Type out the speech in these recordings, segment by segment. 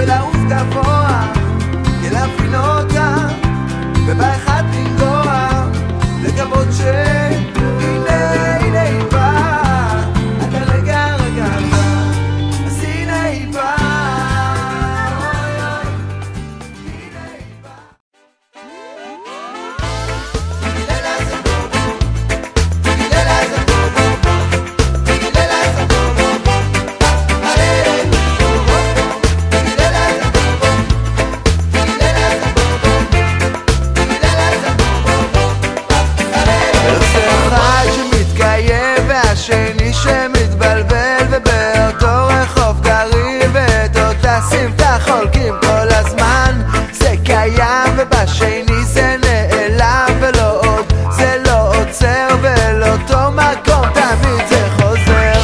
ולעוף גבוה, להפעיל אותה ובאחד לנגוע, לקוות שהנה הנה היא באה, אתה רגע רגע בא, אז הנה היא באה, אוי אוי, הנה היא באה. לילה זה בובו, לילה זה בובו, לילה זה בובו, הללה בובו, לילה זה בובו, לילה זה בובו, לילה זה בובו, זה אחד שמתקיים והשני שמתבלבל, ובאותו רחוב גרים ואת אותה סמטה חולקים כל הזמן. זה קיים ובשני זה נעלם, ולא עוד זה לא עוצר, ולאותו מקום תמיד זה חוזר.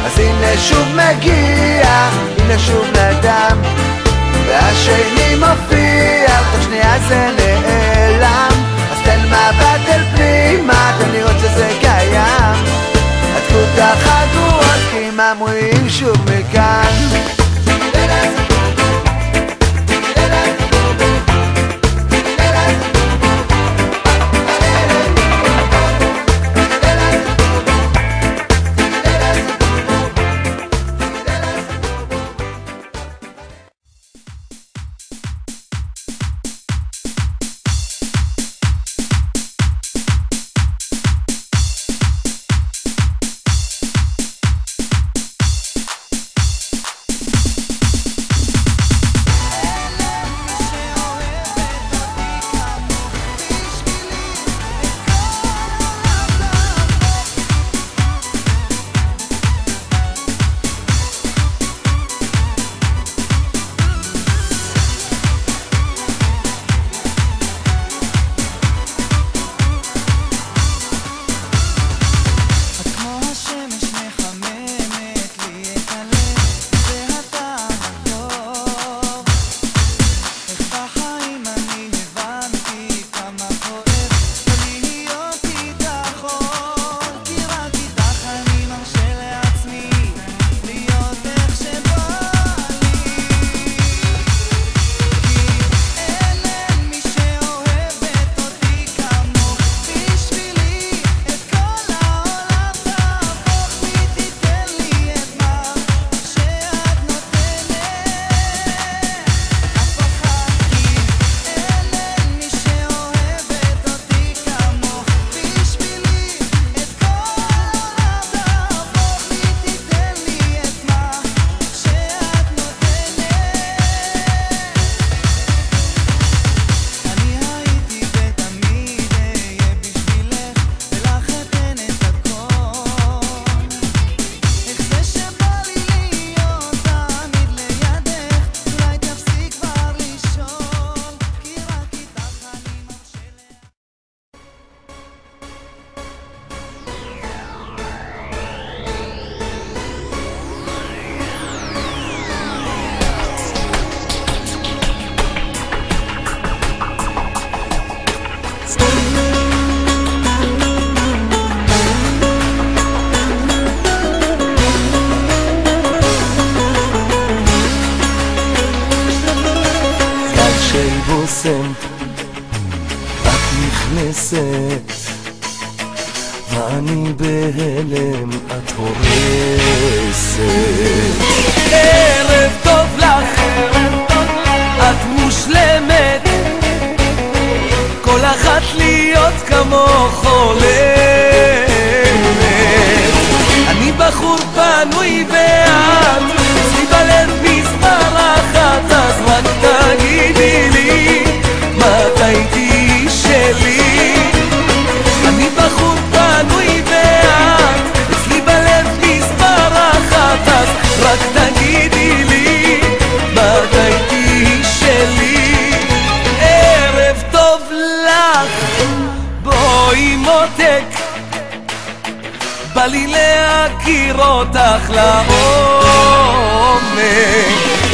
אז הנה שוב מגיע, הנה שוב נדם, והשני מופיע, תוך שנייה זה נעלם. אז תן מבט אל פנימה, תן לראות שזה קיים. עטפו את החגורות כי הם אמורים שוב מכאן. את נכנסת ואני בהלם, את הורסת. ערב טוב לך, את מושלמת, כל אחת להיות כמו חולמת. אני בחור פנוי ואת אצלי בלב מספר אחת, אז רק תגידי לי מתי תהיי שלי. אני בחור פנוי ואת אצלי בלב מספר אחת, אז רק תגידי לי מתי תהיי שלי. ערב טוב לך, בואי מותק, בא לי להכיר אותך לעומק.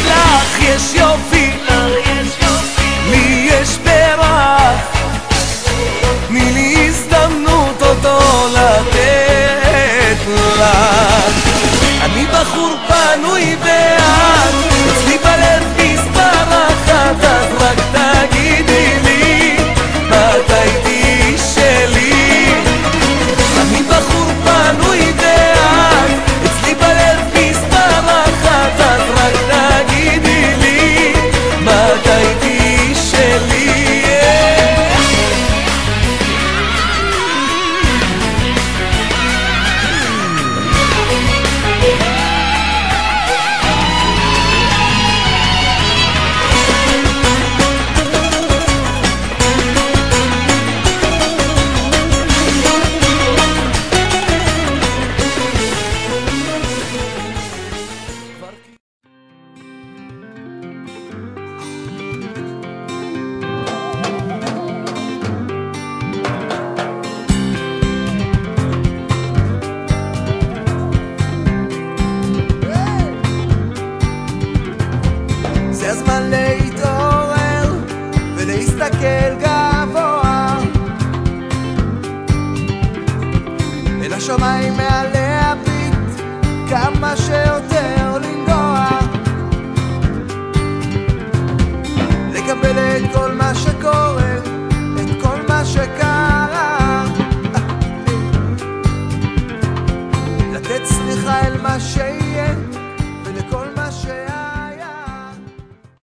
לך יש יופי, לי יש פרח, תני לי הזדמנות אותו לתת לך. אני בחור פנוי ואת אצלי בלב השמיים מעלי הביט, כמה שיותר לנגוע, לקבל את כל מה שקורה, את כל מה שקרה, לתת סליחה אל מה ש...